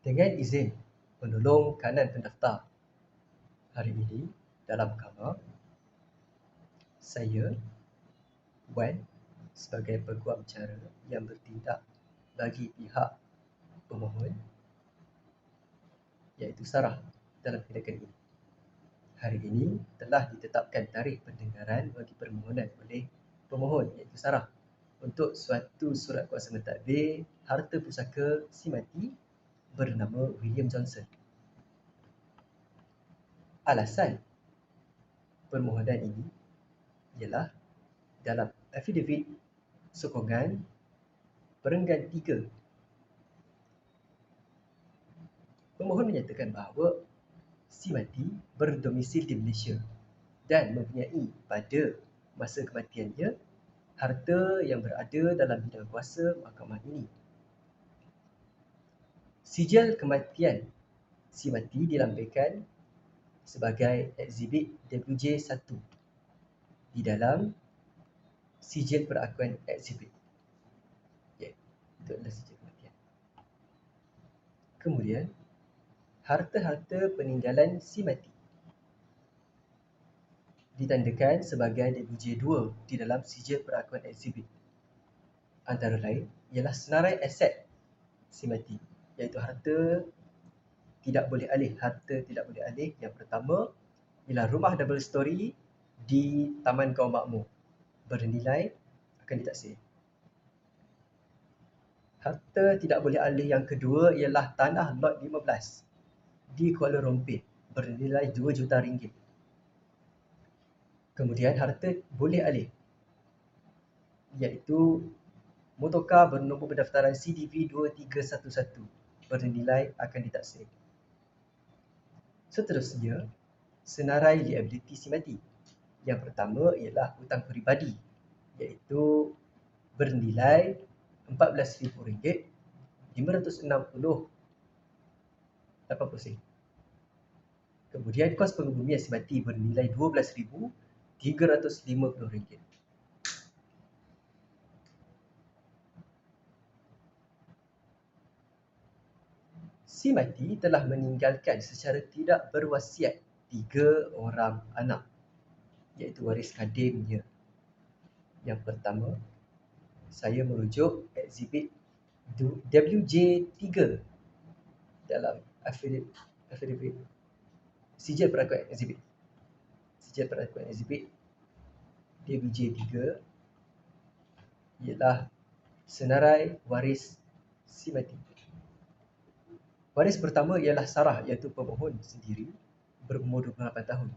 Dengan izin penolong kanan pendaftar, hari ini dalam kamar, saya, Wan, sebagai peguam bicara yang bertindak bagi pihak pemohon, iaitu Sarah, dalam tindakan ini. Hari ini telah ditetapkan tarikh pendengaran bagi permohonan oleh pemohon, iaitu Sarah, untuk suatu surat kuasa mentadbir harta pusaka si mati bernama William Johnson. Alasan permohonan ini ialah dalam affidavit sokongan perenggan 3, pemohon menyatakan bahawa si mati berdomisil di Malaysia dan mempunyai pada masa kematiannya harta yang berada dalam bidang kuasa mahkamah ini. Sijil kematian si mati dilampirkan sebagai ekshibit WJ1 di dalam sijil perakuan ekshibit. Itu adalah sijil kematian. Kemudian, harta-harta peninggalan si mati ditandakan sebagai WJ2 di dalam sijil perakuan ekshibit. Antara lain ialah senarai aset si mati, iaitu harta tidak boleh alih. Harta tidak boleh alih yang pertama ialah rumah double story di Taman Kaum Makmur, bernilai akan ditaksir. Harta tidak boleh alih yang kedua ialah tanah lot 15 di Kuala Rompit, bernilai RM2 juta. Kemudian harta boleh alih, iaitu motorkar bernombor pendaftaran CDV 2311, bernilai akan ditaksir. Seterusnya, senarai liability si mati. Yang pertama ialah hutang peribadi, iaitu bernilai RM14,000, 560.80 sen. Kemudian kos pengebumian si mati bernilai RM12,350. Si mati telah meninggalkan secara tidak berwasiat 3 orang anak, iaitu waris kadimnya. Yang pertama, saya merujuk ekshibit WJ3 dalam affidavit sijil perakuan ekshibit. Sijil perakuan ekshibit WJ3 ialah senarai waris si mati. Waris pertama ialah Sarah, iaitu pemohon sendiri, berumur 28 tahun.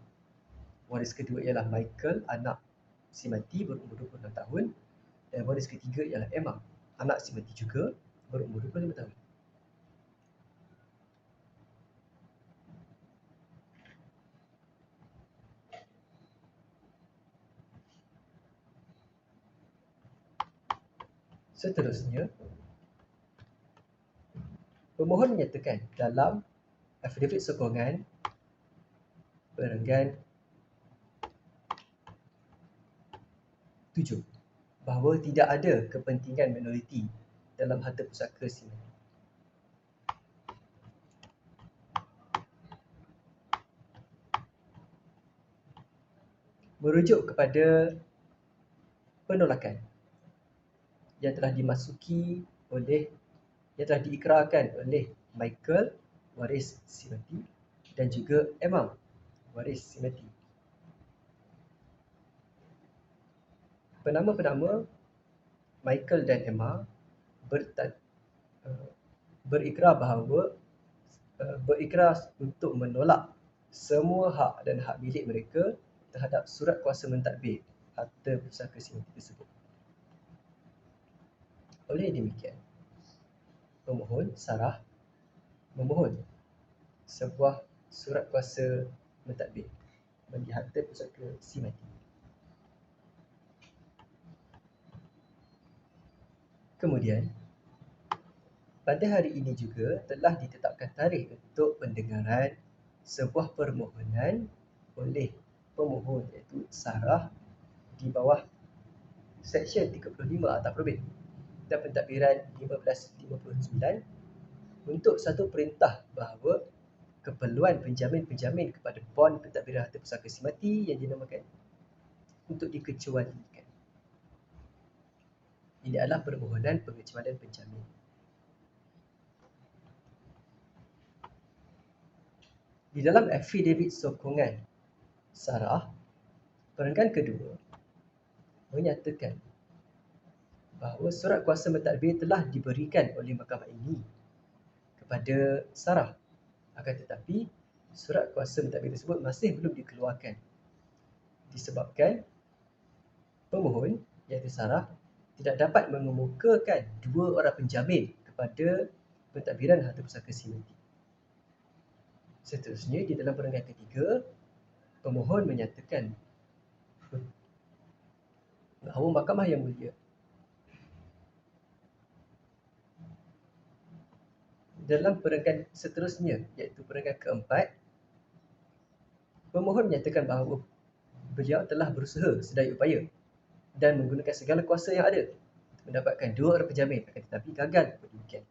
Waris kedua ialah Michael, anak si mati, berumur 26 tahun. Dan waris ketiga ialah Emma, anak si mati juga, berumur 25 tahun. Seterusnya, pemohon menyatakan dalam affidavit sokongan perenggan 7 bahawa tidak ada kepentingan minoriti dalam harta pusaka si mati. Merujuk kepada penolakan yang telah diikrarkan oleh Michael, waris si mati, dan juga Emma, waris si mati. Penama-penama Michael dan Emma berikrar untuk menolak semua hak dan hak milik mereka terhadap surat kuasa mentadbir harta pusaka si mati tersebut. Oleh demikian, pemohon Sarah memohon sebuah surat kuasa mentadbir bagi harta pusaka si mati. Kemudian, pada hari ini juga telah ditetapkan tarikh untuk pendengaran sebuah permohonan oleh pemohon, iaitu Sarah, di bawah Seksyen 35 Akta Probit dan Pentadbiran 1559 untuk satu perintah bahawa keperluan penjamin-penjamin kepada bond pentadbiran harta pusaka si mati yang dinamakan untuk dikecualikan. Ini adalah permohonan pengecualian penjamin. Di dalam affidavit sokongan sarah, perenggan kedua menyatakan bahawa surat kuasa mentadbir telah diberikan oleh mahkamah ini kepada sarah. Akan tetapi, surat kuasa mentadbir tersebut masih belum dikeluarkan disebabkan pemohon iaitu sarah tidak dapat mengemukakan dua orang penjamin kepada pentadbiran harta pusaka si mati. Seterusnya, di dalam perenggan ketiga, pemohon menyatakan bahawa Mahkamah Yang Mulia dalam perenggan seterusnya iaitu perenggan keempat, pemohon menyatakan bahawa beliau telah berusaha sedaya upaya dan menggunakan segala kuasa yang ada untuk mendapatkan dua orang penjamin, akan tetapi gagal demikian.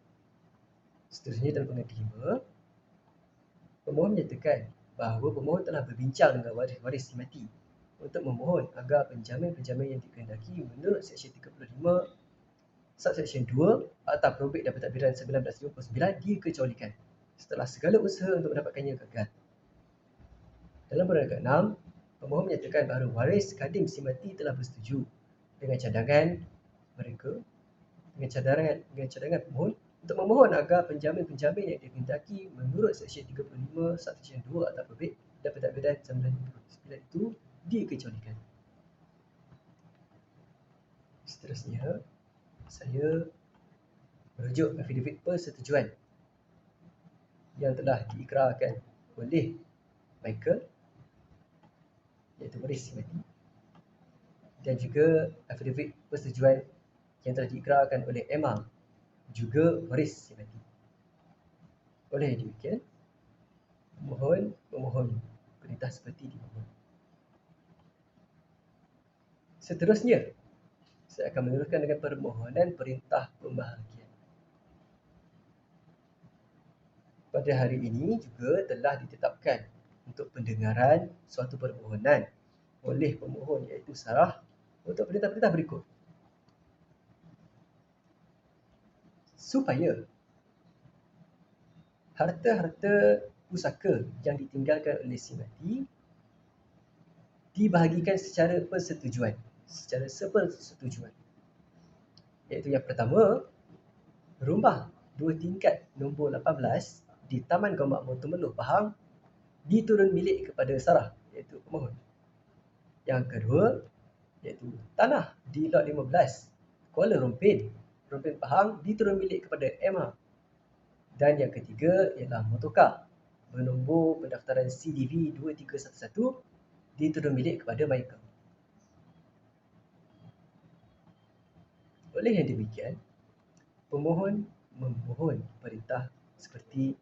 Seterusnya, dalam perenggan kelima, pemohon menyatakan bahawa pemohon telah berbincang dengan waris-waris si mati untuk memohon agar penjamin-penjamin yang dikehendaki menurut Seksyen 35 Subseksyen 2 Akta Probate dan Pentadbiran 1959 dikecualikan setelah segala usaha untuk mendapatkannya gagal. Dalam perenggan ke-6, pemohon menyatakan bahawa waris kadim si mati telah bersetuju dengan cadangan mereka, dengan cadangan pemohon untuk memohon agar penjamin-penjamin yang dikehendaki menurut Seksyen 35 Subseksyen 2 Akta Probate dan Pentadbiran 1959 itu dikecualikan. Seterusnya, saya merujuk affidavit persetujuan yang telah diikrarkan oleh Michael iaitu waris si mati, dan juga affidavit persetujuan yang telah diikrarkan oleh Emma juga waris si mati. Oleh demikian, memohon perintah seperti dimohon. Seterusnya, saya akan meneruskan dengan permohonan perintah pembahagian. Pada hari ini juga telah ditetapkan untuk pendengaran suatu permohonan oleh pemohon iaitu sarah untuk perintah-perintah berikut. Supaya harta-harta pusaka yang ditinggalkan oleh si mati dibahagikan secara sepersetujuan. Iaitu yang pertama, rumah 2 tingkat nombor 18 di Taman Gombak Montomeloh, Pahang diturun milik kepada sarah iaitu pemohon. Yang kedua, iaitu tanah di Lot 15 Kuala Rompin, Pahang diturun milik kepada Emma. Dan yang ketiga ialah motorkar bernombor pendaftaran CDV 2311 diturun milik kepada Michael. Oleh yang demikian, pemohon memohon perintah seperti